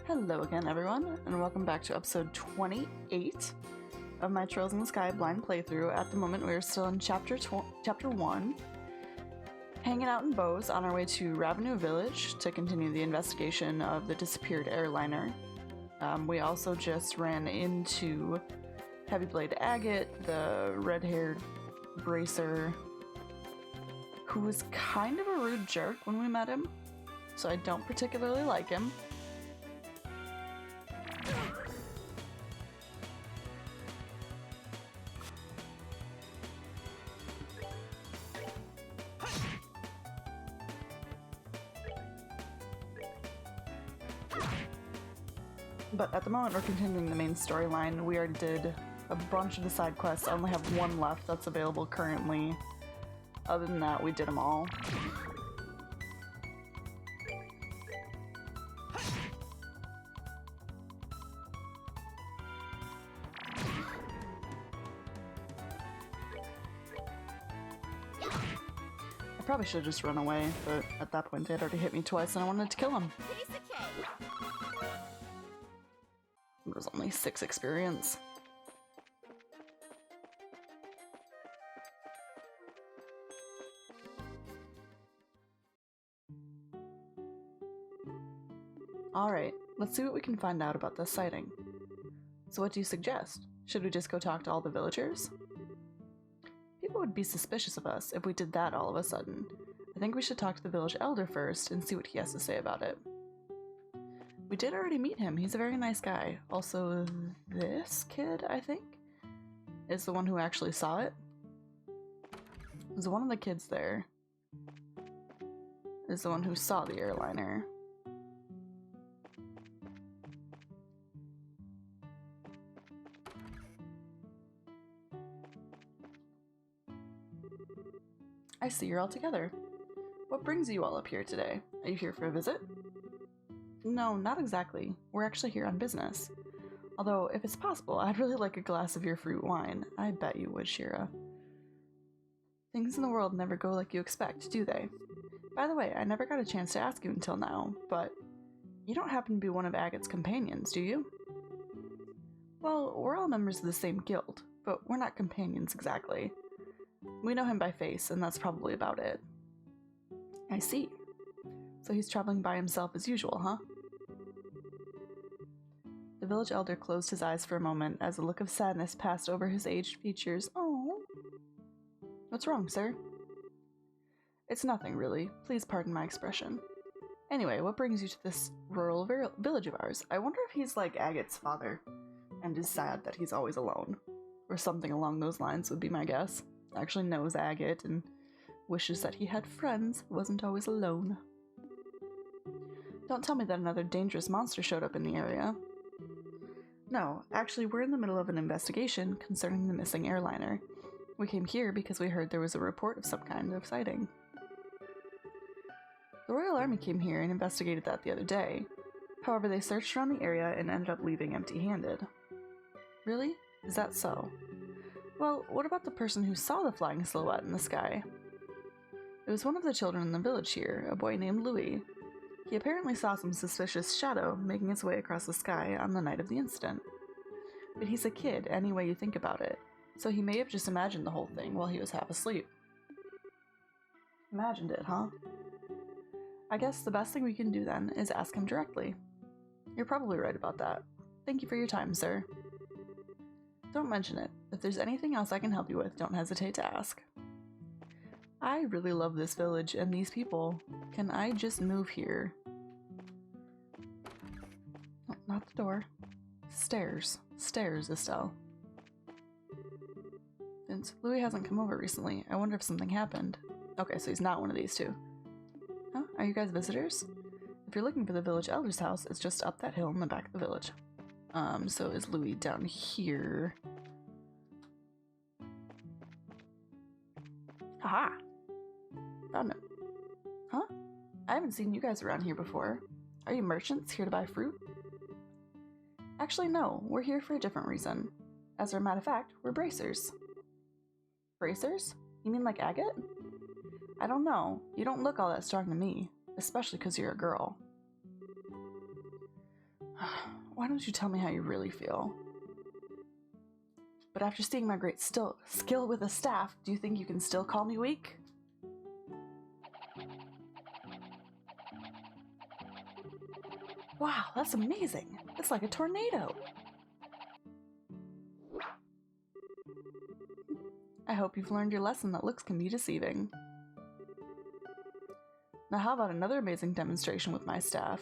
Hello again, everyone, and welcome back to episode 28 of my Trails in the Sky blind playthrough. At the moment, we are still in chapter 1, hanging out in Bose on our way to Ravenue Village to continue the investigation of the disappeared airliner. We also just ran into Heavy Blade Agate, the red-haired bracer, who was kind of a rude jerk when we met him, so I don't particularly like him. But at the moment, we're continuing the main storyline. We already did a bunch of the side quests. I only have one left that's available currently. Other than that, we did them all. I probably should have just run away, but at that point they had already hit me twice and I wanted to kill him. It was only 6 experience. Alright, let's see what we can find out about this sighting. So what do you suggest? Should we just go talk to all the villagers? People would be suspicious of us if we did that all of a sudden. I think we should talk to the village elder first and see what he has to say about it. We did already meet him. He's a very nice guy. Also, this kid, I think, is the one who actually saw it. There's one of the kids there. Is the one who saw the airliner. I see you're all together. What brings you all up here today? Are you here for a visit? No, not exactly. We're actually here on business. Although, if it's possible, I'd really like a glass of your fruit wine. I bet you would, Shira. Things in the world never go like you expect, do they? By the way, I never got a chance to ask you until now, but you don't happen to be one of Agate's companions, do you? Well, we're all members of the same guild, but we're not companions exactly. We know him by face, and that's probably about it. I see. So he's traveling by himself as usual, huh? The village elder closed his eyes for a moment as a look of sadness passed over his aged features. Oh. What's wrong, sir? It's nothing, really. Please pardon my expression. Anyway, what brings you to this rural village of ours? I wonder if he's like Agate's father, and is sad that he's always alone. Or something along those lines would be my guess. Actually knows Agate and wishes that he had friends, wasn't always alone. Don't tell me that another dangerous monster showed up in the area. No, actually we're in the middle of an investigation concerning the missing airliner. We came here because we heard there was a report of some kind of sighting. The Royal Army came here and investigated that the other day. However, they searched around the area and ended up leaving empty-handed. Really? Is that so? Well, what about the person who saw the flying silhouette in the sky? It was one of the children in the village here, a boy named Louis. He apparently saw some suspicious shadow making its way across the sky on the night of the incident. But he's a kid, any way you think about it, so he may have just imagined the whole thing while he was half asleep. Imagined it, huh? I guess the best thing we can do then is ask him directly. You're probably right about that. Thank you for your time, sir. Don't mention it. If there's anything else I can help you with, don't hesitate to ask. I really love this village and these people. Can I just move here? Oh, not the door. Stairs. Stairs, Estelle. Since Louis hasn't come over recently, I wonder if something happened. Okay, so he's not one of these two. Huh? Are you guys visitors? If you're looking for the village elder's house, it's just up that hill in the back of the village. So is Louis down here? Aha! Found him. Huh? I haven't seen you guys around here before. Are you merchants here to buy fruit? Actually, no. We're here for a different reason. As a matter of fact, we're bracers. Bracers? You mean like Agate? I don't know. You don't look all that strong to me. Especially because you're a girl. Why don't you tell me how you really feel? But after seeing my great skill with a staff, do you think you can still call me weak? Wow, that's amazing! It's like a tornado! I hope you've learned your lesson that looks can be deceiving. Now how about another amazing demonstration with my staff?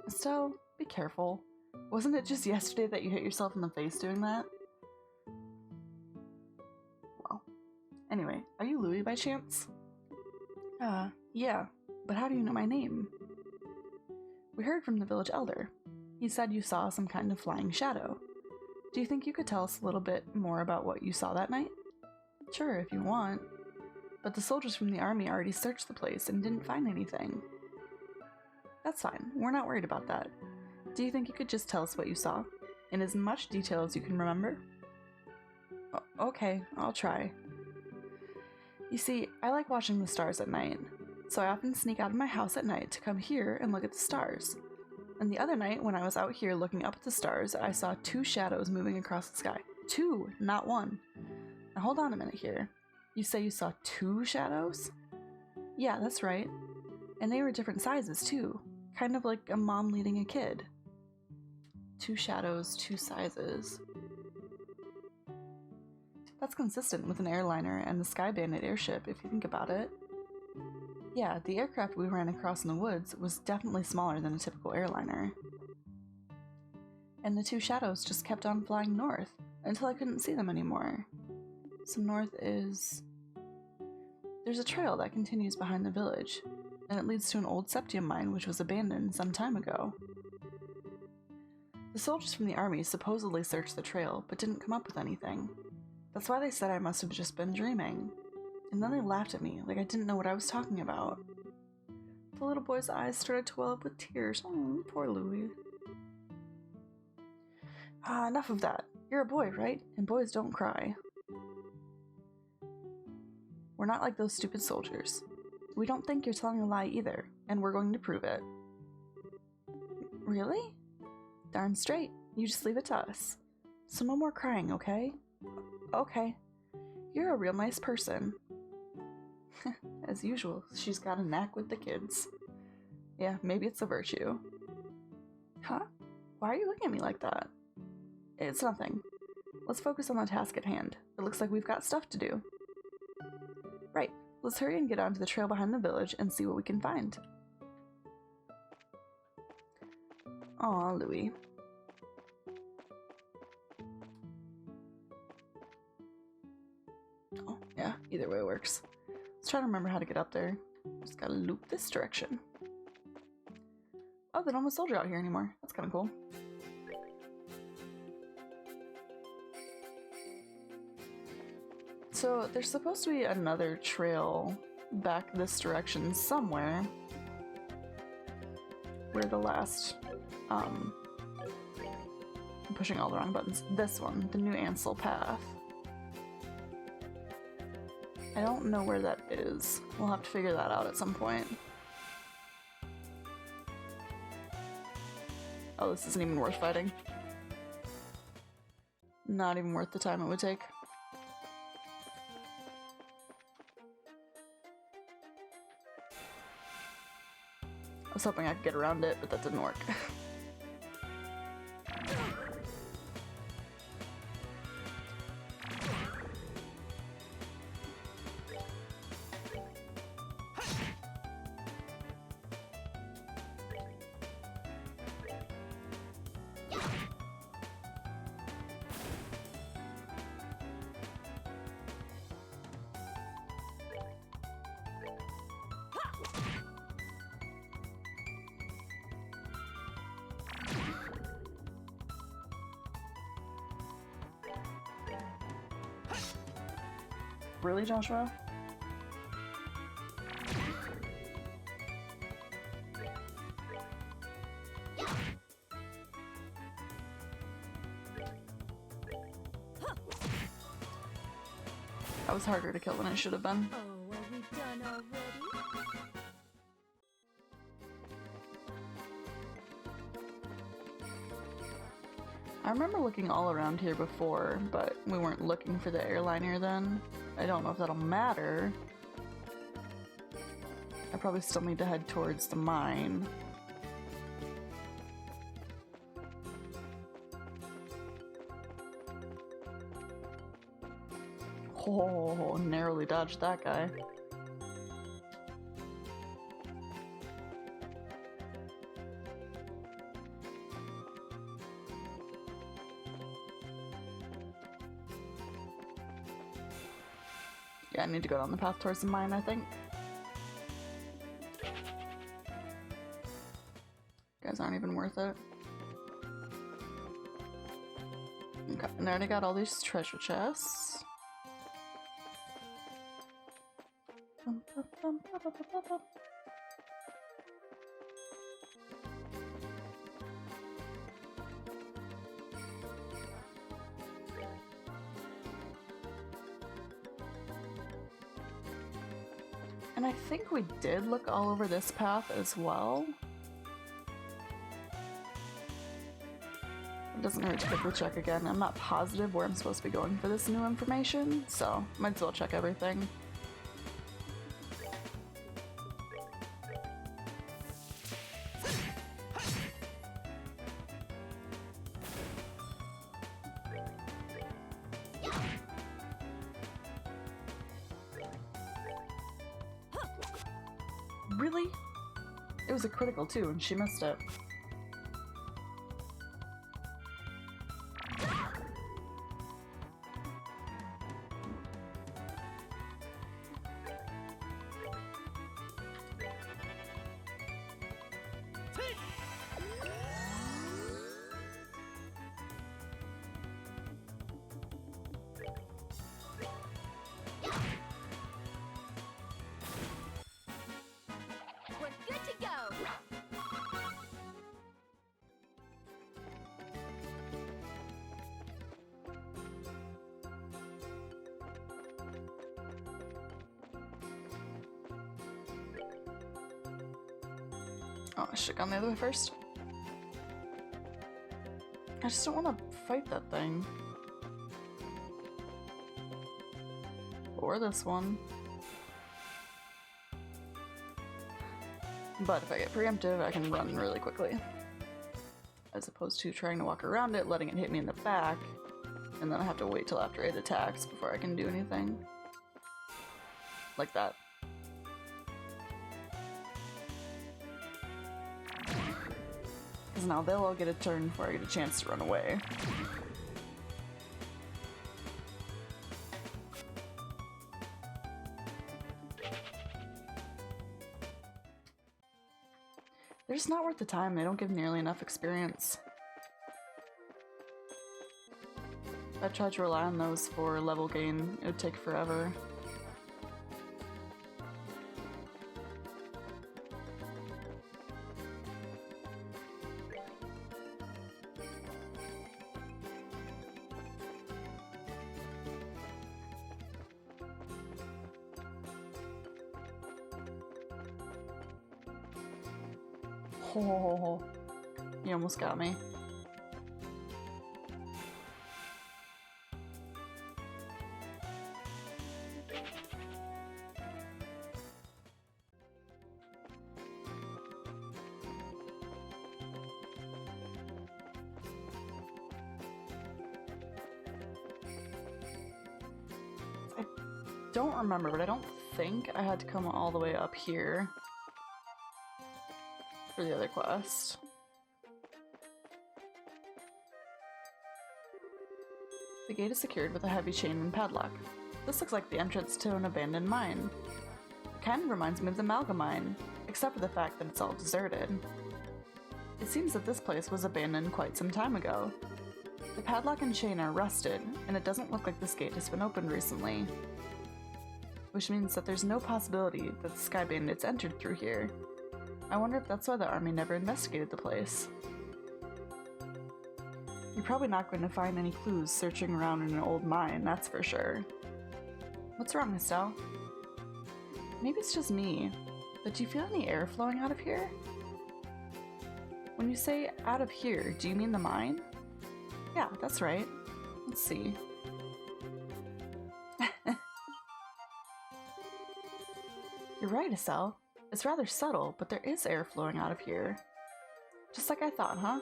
So, be careful. Wasn't it just yesterday that you hit yourself in the face doing that? Well, anyway, are you Louie by chance? Yeah, but how do you know my name? We heard from the village elder. He said you saw some kind of flying shadow. Do you think you could tell us a little bit more about what you saw that night? Sure, if you want. But the soldiers from the army already searched the place and didn't find anything. That's fine, we're not worried about that. Do you think you could just tell us what you saw? In as much detail as you can remember? Okay, I'll try. You see, I like watching the stars at night, so I often sneak out of my house at night to come here and look at the stars. And the other night, when I was out here looking up at the stars, I saw 2 shadows moving across the sky. 2, not 1. Now hold on a minute here. You say you saw 2 shadows? Yeah, that's right. And they were different sizes too. Kind of like a mom leading a kid. 2 shadows, 2 sizes. That's consistent with an airliner and the Sky Bandit airship if you think about it. Yeah, the aircraft we ran across in the woods was definitely smaller than a typical airliner. And the 2 shadows just kept on flying north until I couldn't see them anymore. So north is... There's a trail that continues behind the village, and it leads to an old septium mine which was abandoned some time ago. The soldiers from the army supposedly searched the trail, but didn't come up with anything. That's why they said I must have just been dreaming. And then they laughed at me, like I didn't know what I was talking about. The little boy's eyes started to well up with tears. Oh, poor Louie. Enough of that. You're a boy, right? And boys don't cry. We're not like those stupid soldiers. We don't think you're telling a lie either, and we're going to prove it. Really? Darn straight. You just leave it to us. So no more crying, okay? Okay. You're a real nice person. As usual, she's got a knack with the kids. Yeah, maybe it's a virtue. Huh? Why are you looking at me like that? It's nothing. Let's focus on the task at hand. It looks like we've got stuff to do. Right, let's hurry and get onto the trail behind the village and see what we can find. Aw, Louie. Oh, yeah, either way works. Let's try to remember how to get up there. Just gotta loop this direction. Oh, they don't have a soldier out here anymore. That's kinda cool. So there's supposed to be another trail back this direction somewhere. Where the last, I'm pushing all the wrong buttons. This one, the new Ansel path. I don't know where that is. We'll have to figure that out at some point. Oh, this isn't even worth fighting. Not even worth the time it would take. I was hoping I could get around it, but that didn't work. Really, Joshua? That was harder to kill than it should have been. Oh, are we done already? I remember looking all around here before, but we weren't looking for the airliner then. I don't know if that'll matter. I probably still need to head towards the mine. Oh, narrowly dodged that guy. Yeah, I need to go down the path towards the mine, I think. Guys aren't even worth it. Okay, and I already got all these treasure chests. And I think we did look all over this path as well. It doesn't hurt to quickly check again. I'm not positive where I'm supposed to be going for this new information, so might as well check everything. Really? It was a critical too, and she missed it. Oh, I should have gone the other way first. I just don't want to fight that thing. Or this one. But if I get preemptive, I can run really quickly. As opposed to trying to walk around it, letting it hit me in the back, and then I have to wait till after it attacks before I can do anything. Like that. Because now they'll all get a turn before I get a chance to run away. They're just not worth the time. They don't give nearly enough experience. If I tried to rely on those for level gain, it would take forever. Oh, you almost got me. I don't remember, but I don't think I had to come all the way up here for the other quest. The gate is secured with a heavy chain and padlock. This looks like the entrance to an abandoned mine. It kind of reminds me of the Malga mine, except for the fact that it's all deserted. It seems that this place was abandoned quite some time ago. The padlock and chain are rusted, and it doesn't look like this gate has been opened recently. Which means that there's no possibility that the Sky Bandits entered through here. I wonder if that's why the army never investigated the place. You're probably not going to find any clues searching around in an old mine, that's for sure. What's wrong, Estelle? Maybe it's just me, but do you feel any air flowing out of here? When you say out of here, do you mean the mine? Yeah, that's right. Let's see. You're right, Estelle. It's rather subtle, but there is air flowing out of here. Just like I thought, huh?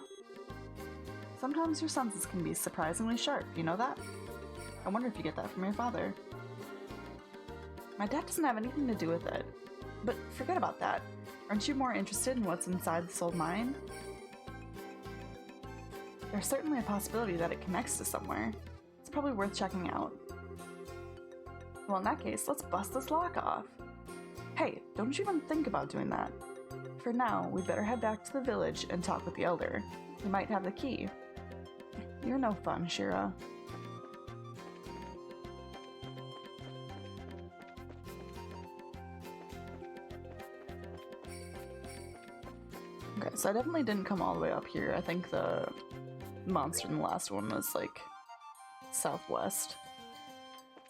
Sometimes your senses can be surprisingly sharp, you know that? I wonder if you get that from your father. My dad doesn't have anything to do with it. But forget about that. Aren't you more interested in what's inside this old mine? There's certainly a possibility that it connects to somewhere. It's probably worth checking out. Well, in that case, let's bust this lock off. Hey, don't you even think about doing that. For now, we'd better head back to the village and talk with the elder. He might have the key. You're no fun, Shira. Okay, so I definitely didn't come all the way up here. I think the monster in the last one was like southwest.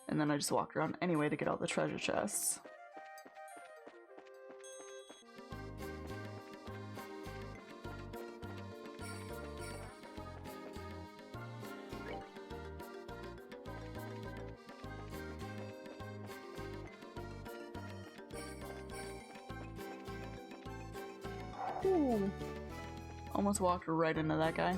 And then I just walked around anyway to get all the treasure chests. Ooh. Almost walked right into that guy.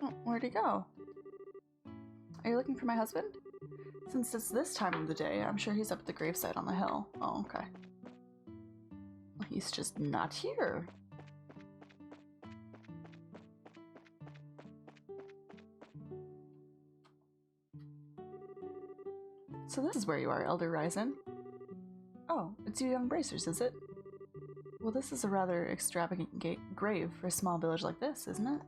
Oh, where'd he go? Are you looking for my husband? Since it's this time of the day, I'm sure he's up at the gravesite on the hill. Oh, okay. Well, he's just not here. So this is where you are, Elder Ryzen. Oh, it's you young bracers, is it? Well, this is a rather extravagant grave for a small village like this, isn't it?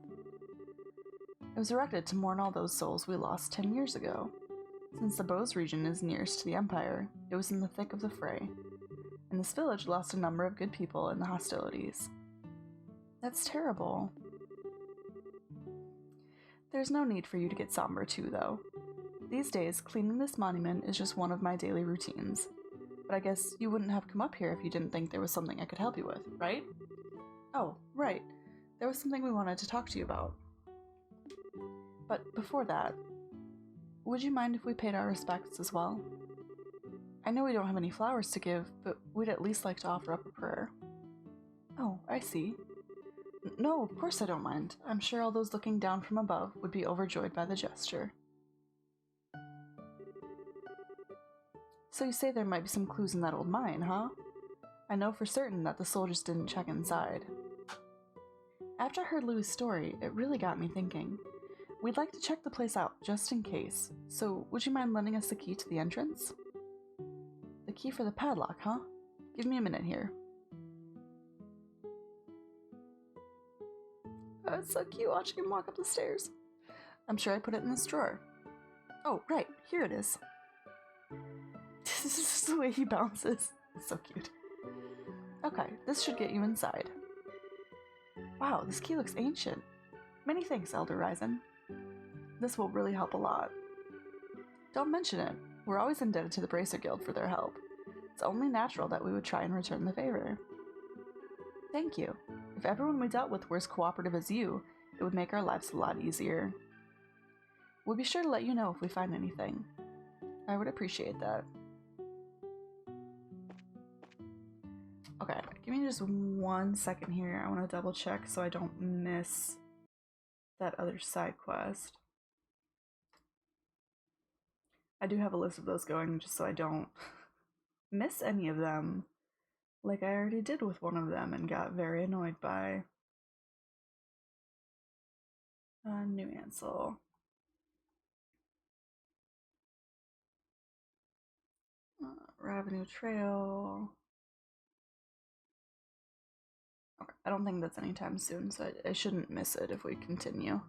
It was erected to mourn all those souls we lost 10 years ago. Since the Bose region is nearest to the Empire, it was in the thick of the fray, and this village lost a number of good people in the hostilities. That's terrible. There's no need for you to get somber too, though. These days, cleaning this monument is just one of my daily routines. But I guess you wouldn't have come up here if you didn't think there was something I could help you with, right? Oh, right. There was something we wanted to talk to you about. But before that, would you mind if we paid our respects as well? I know we don't have any flowers to give, but we'd at least like to offer up a prayer. Oh, I see. No, of course I don't mind. I'm sure all those looking down from above would be overjoyed by the gesture. So you say there might be some clues in that old mine, huh? I know for certain that the soldiers didn't check inside. After I heard Louis' story, it really got me thinking. We'd like to check the place out, just in case. So, would you mind lending us the key to the entrance? The key for the padlock, huh? Give me a minute here. Oh, it's so cute watching him walk up the stairs. I'm sure I put it in this drawer. Oh, right, here it is. This is just the way he bounces. It's so cute. Okay, this should get you inside. Wow, this key looks ancient. Many thanks, Elder Ryzen. This will really help a lot. Don't mention it. We're always indebted to the Bracer Guild for their help. It's only natural that we would try and return the favor. Thank you. If everyone we dealt with were as cooperative as you, it would make our lives a lot easier. We'll be sure to let you know if we find anything. I would appreciate that. Okay, give me just 1 second here. I want to double check so I don't miss that other side quest. I do have a list of those going just so I don't miss any of them, like I already did with one of them and got very annoyed by. New Ansel. Revenue Trail. Okay, I don't think that's anytime soon, so I shouldn't miss it if we continue.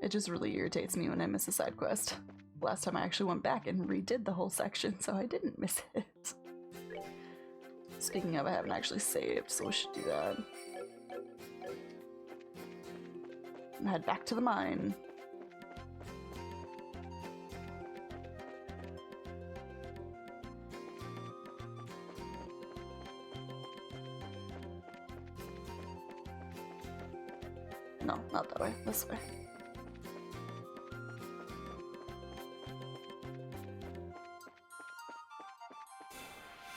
It just really irritates me when I miss a side quest. Last time I actually went back and redid the whole section, so I didn't miss it. Speaking of, I haven't actually saved, so we should do that. And head back to the mine. No, not that way. This way.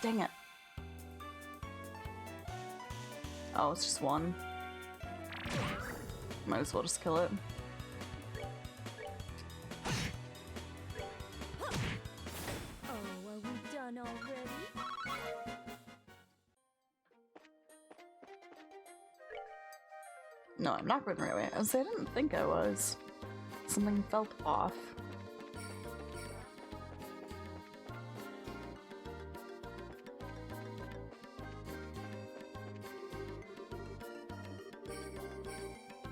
Dang it. Oh, it's just one. Might as well just kill it. Oh, are we done already? No, I'm not going the right way. I didn't think I was. Something felt off.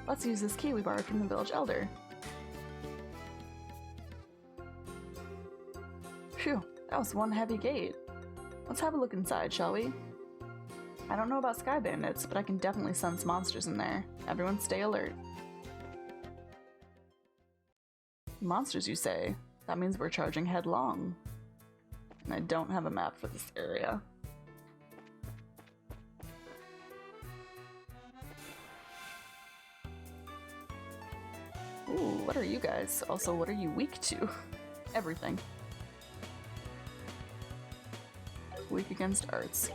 Let's use this key we borrowed from the village elder. Phew, that was one heavy gate. Let's have a look inside, shall we? I don't know about sky bandits, but I can definitely sense monsters in there. Everyone stay alert. Monsters, you say? That means we're charging headlong. And I don't have a map for this area. Ooh, what are you guys? Also, what are you weak to? Everything. Weak against arts.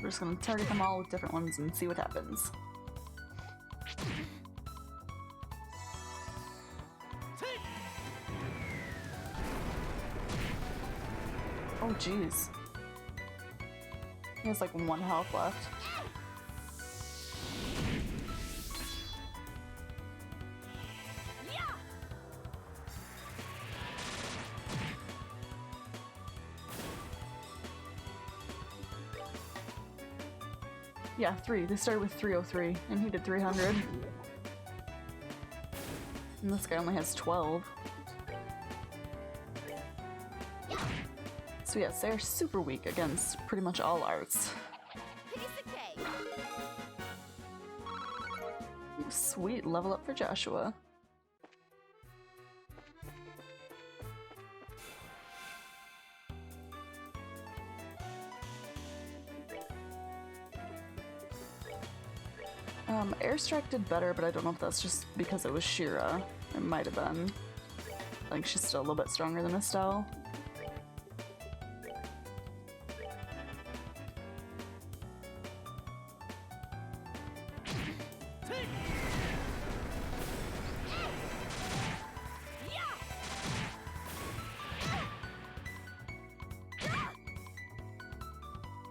We're just gonna target them all with different ones and see what happens. Oh jeez. He has like 1 health left. Yeah, 3. They started with 303, and he did 300. And this guy only has 12. So yes, they're super weak against pretty much all arts. Sweet, level up for Joshua. Airstrike did better, but I don't know if that's just because it was Shira. It might have been. I think she's still a little bit stronger than Estelle.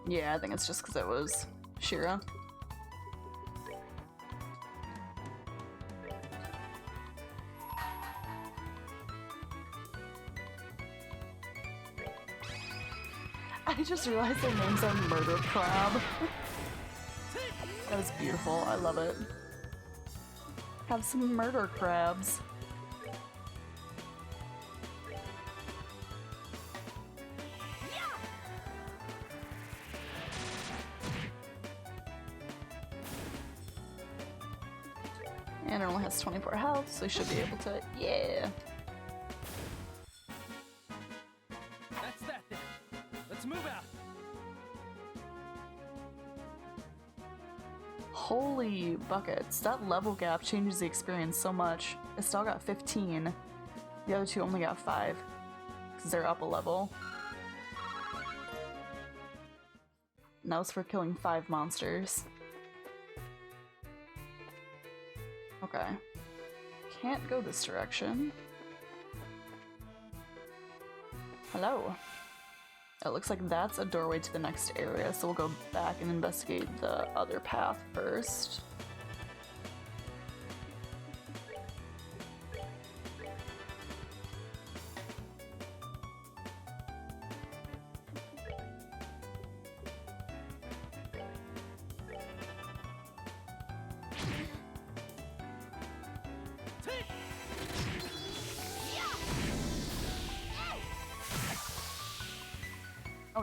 Yeah, I think it's just because it was Shira. I just realized their names are Murder Crab. That is beautiful. I love it. Have some murder crabs. And it only has 24 health, so he should be able to. Yeah. That's that then. Let's move out. Holy buckets. That level gap changes the experience so much. Estelle got 15. The other two only got 5. Because they're up a level. And that was for killing 5 monsters. Okay. Can't go this direction. Hello. It looks like that's a doorway to the next area, so we'll go back and investigate the other path first.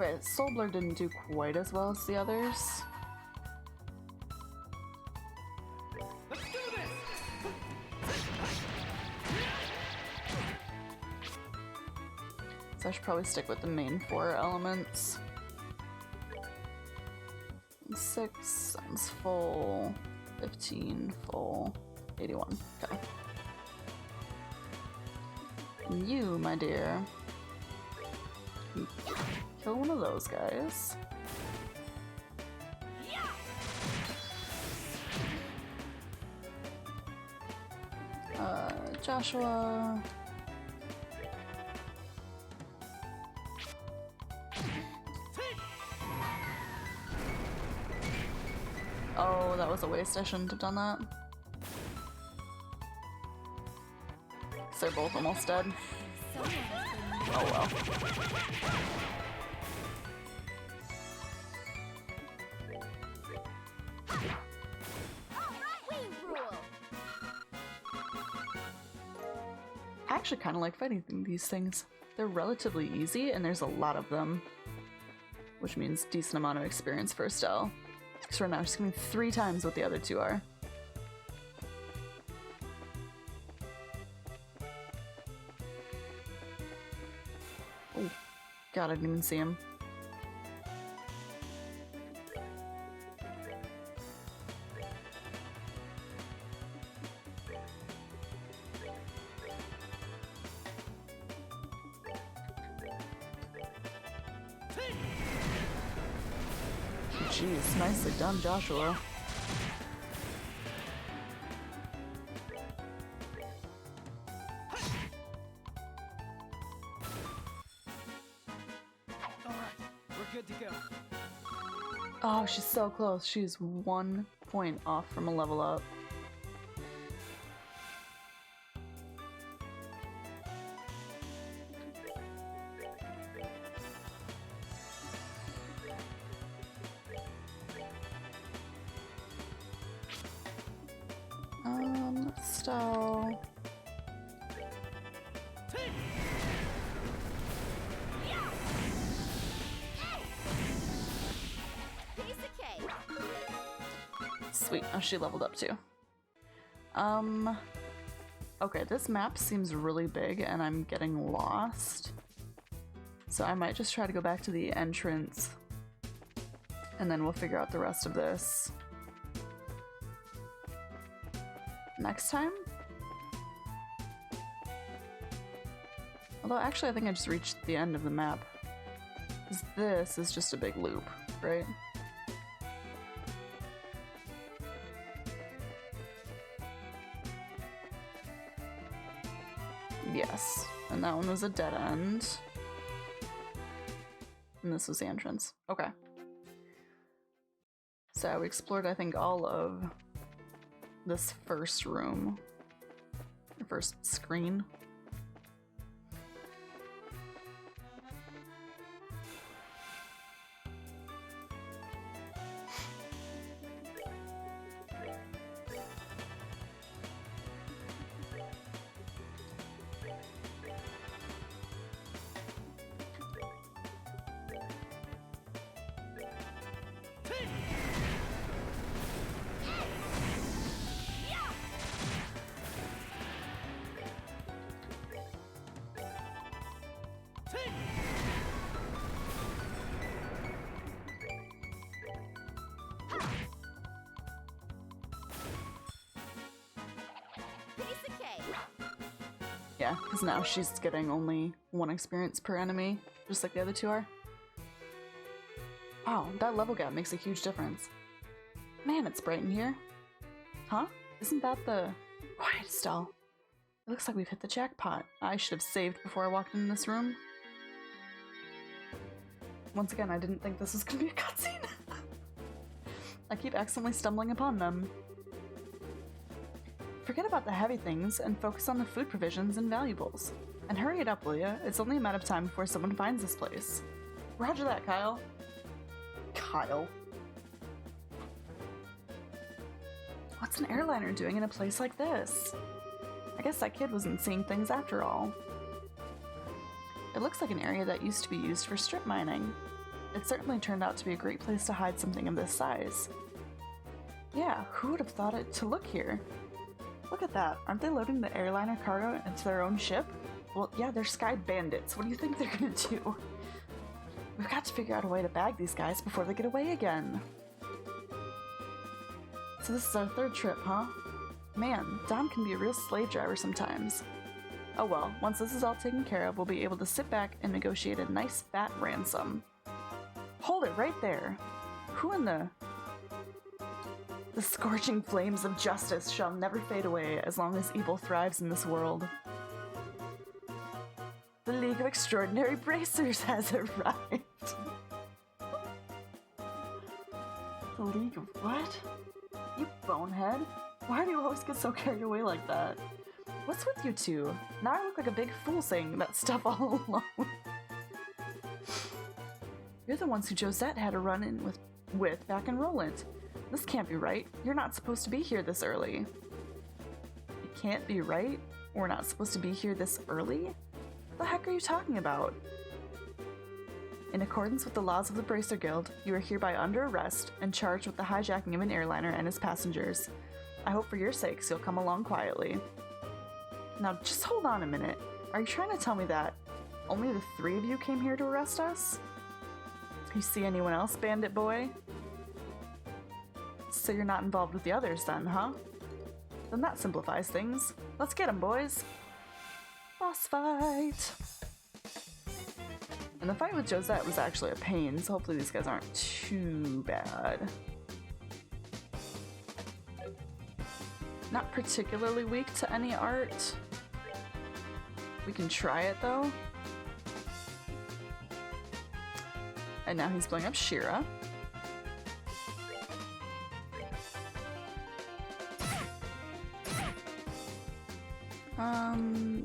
Okay, Soul Blur didn't do quite as well as the others. Let's do this! So I should probably stick with the main 4 elements. 6 times full, 15 full, 81. Okay. And you, my dear, can kill one of those guys. Joshua. Oh, that was a waste. I shouldn't have done that. 'Cause they're both almost dead. Oh well. I actually kind of like fighting these things. They're relatively easy and there's a lot of them, which means decent amount of experience for Estelle. Because right now she's giving 3 times what the other 2 are. Oh, God, I didn't even see him. Jeez, nicely done, Joshua. Alright, we're good to go. Oh, she's so close. She's 1 point off from a level up. Style. Sweet. Oh, she leveled up too. Okay, this map seems really big and I'm getting lost. So I might just try to go back to the entrance and then we'll figure out the rest of this next time. Although actually I think I just reached the end of the map. Because this is just a big loop, right? Yes, and that one was a dead end. And this was the entrance. Okay. So we explored, I think, all of this first room. Or first screen. Yeah, because now she's getting only 1 experience per enemy, just like the other 2 are. Wow, that level gap makes a huge difference. Man, it's bright in here. Huh? Isn't that the... Quiet, Estelle. It looks like we've hit the jackpot. I should have saved before I walked in this room. Once again, I didn't think this was gonna be a cutscene. I keep accidentally stumbling upon them. Forget about the heavy things and focus on the food provisions and valuables. And hurry it up, will ya? It's only a matter of time before someone finds this place. Roger that, Kyle. Kyle. What's an airliner doing in a place like this? I guess that kid wasn't seeing things after all. It looks like an area that used to be used for strip mining. It certainly turned out to be a great place to hide something of this size. Yeah, who would have thought it to look here? Look at that. Aren't they loading the airliner cargo into their own ship? Well, yeah, they're sky bandits. What do you think they're gonna do? We've got to figure out a way to bag these guys before they get away again. So this is our third trip, huh? Man, Dom can be a real slave driver sometimes. Oh well, once this is all taken care of, we'll be able to sit back and negotiate a nice fat ransom. Hold it right there. Who in the... The scorching flames of justice shall never fade away as long as evil thrives in this world. The League of Extraordinary Bracers has arrived. The League of what? You bonehead. Why do you always get so carried away like that? What's with you two? Now I look like a big fool saying that stuff all alone. You're the ones who Josette had a run-in with back in Roland. This can't be right. You're not supposed to be here this early. It can't be right? We're not supposed to be here this early? What the heck are you talking about? In accordance with the laws of the Bracer Guild, you are hereby under arrest and charged with the hijacking of an airliner and its passengers. I hope for your sakes you'll come along quietly. Now just hold on a minute. Are you trying to tell me that only the three of you came here to arrest us? You see anyone else, bandit boy? So you're not involved with the others then, huh? Then that simplifies things. Let's get 'em, boys. Boss fight! And the fight with Josette was actually a pain, so hopefully these guys aren't too bad. Not particularly weak to any art. We can try it though. And now he's blowing up Shira.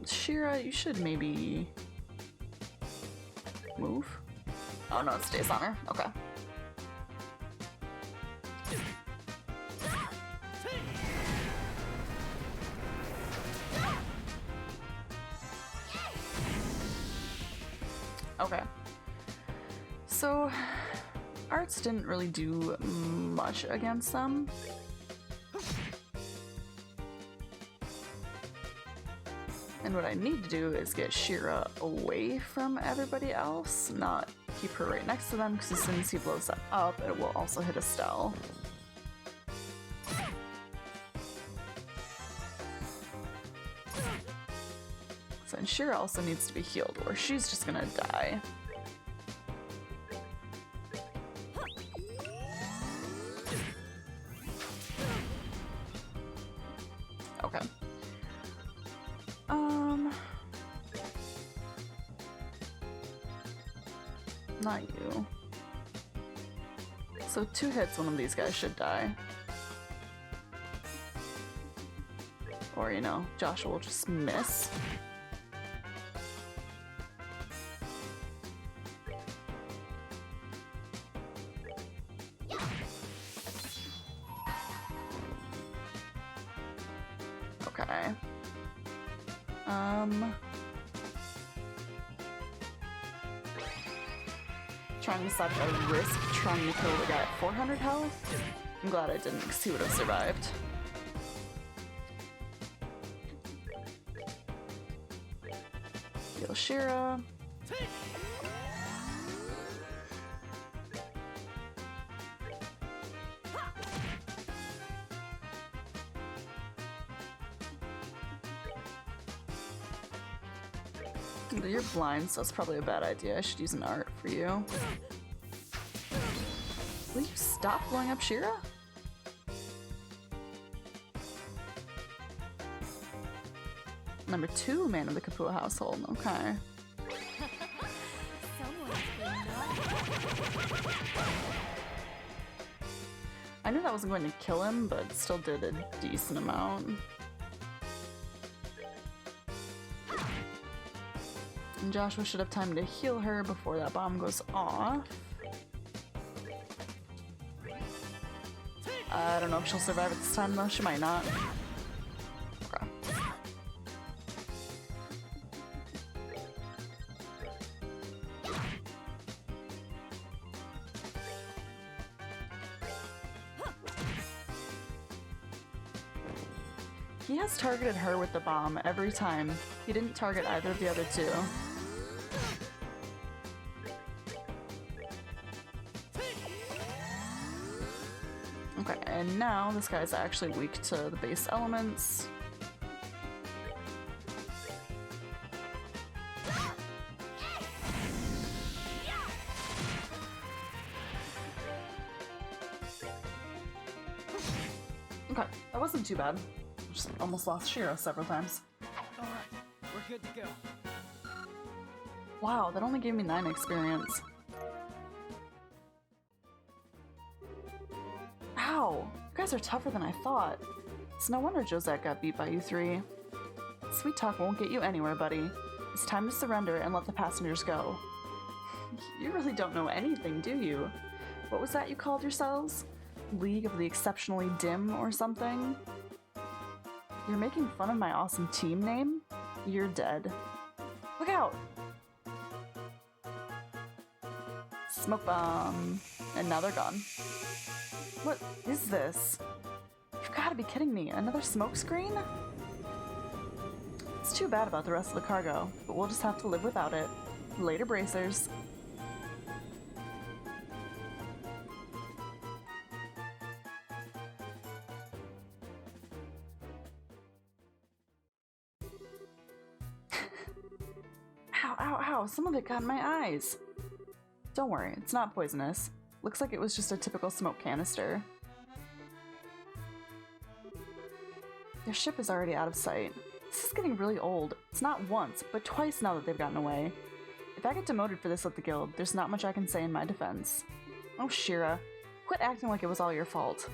Shira, you should maybe move. Oh no, it stays on her. Okay. Okay. So, arts didn't really do much against them. And what I need to do is get Shira away from everybody else, not keep her right next to them, because as soon as he blows that up, it will also hit Estelle. So, and Shira also needs to be healed, or she's just gonna die. Okay. Not you. So 2 hits, one of these guys should die. Or, you know, Joshua will just miss. Okay. Trying to decide if I risk trying to kill the guy at 400 health. I'm glad I didn't, because he would have survived. Heal Shira. You're blind, so that's probably a bad idea. I should use an art for you. Will you stop blowing up Shira? Number 2 man of the Kapua household. Okay. I knew that wasn't going to kill him, but still did a decent amount. And Joshua should have time to heal her before that bomb goes off. I don't know if she'll survive at this time though, she might not. Okay. He has targeted her with the bomb every time. He didn't target either of the other two. Okay, and now this guy's actually weak to the base elements. Okay, that wasn't too bad. Just almost lost Shiro several times. Alright, we're good to go. Wow, that only gave me 9 experience. Ow! You guys are tougher than I thought. It's no wonder Josette got beat by you 3. Sweet talk won't get you anywhere, buddy. It's time to surrender and let the passengers go. You really don't know anything, do you? What was that you called yourselves? League of the Exceptionally Dim or something? You're making fun of my awesome team name? You're dead. Look out! Smoke bomb. And now they're gone. What is this? You've got to be kidding me. Another smoke screen? It's too bad about the rest of the cargo, but we'll just have to live without it. Later, bracers. Ow, ow, ow, some of it got in my eyes. Don't worry, it's not poisonous. Looks like it was just a typical smoke canister. Their ship is already out of sight. This is getting really old. It's not once, but twice now that they've gotten away. If I get demoted for this at the guild, there's not much I can say in my defense. Oh, Shira, quit acting like it was all your fault.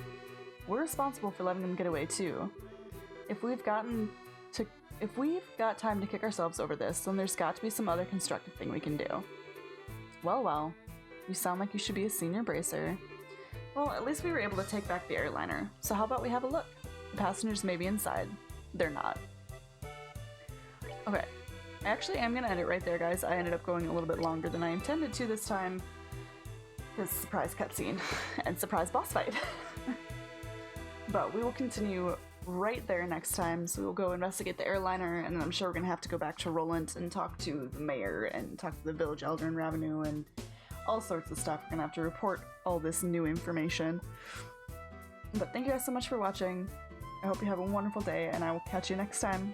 We're responsible for letting them get away too. If we've got time to kick ourselves over this, then there's got to be some other constructive thing we can do. Well, well. You sound like you should be a senior bracer. Well, at least we were able to take back the airliner, so how about we have a look? The passengers may be inside. They're not. Okay. I actually am going to end it right there, guys. I ended up going a little bit longer than I intended to this time. Because surprise cutscene and surprise boss fight. But we will continue right there next time, so we'll go investigate the airliner, and then I'm sure we're going to have to go back to Roland and talk to the mayor and talk to the village elder in Ravenou and all sorts of stuff. We're going to have to report all this new information. But thank you guys so much for watching. I hope you have a wonderful day, and I will catch you next time.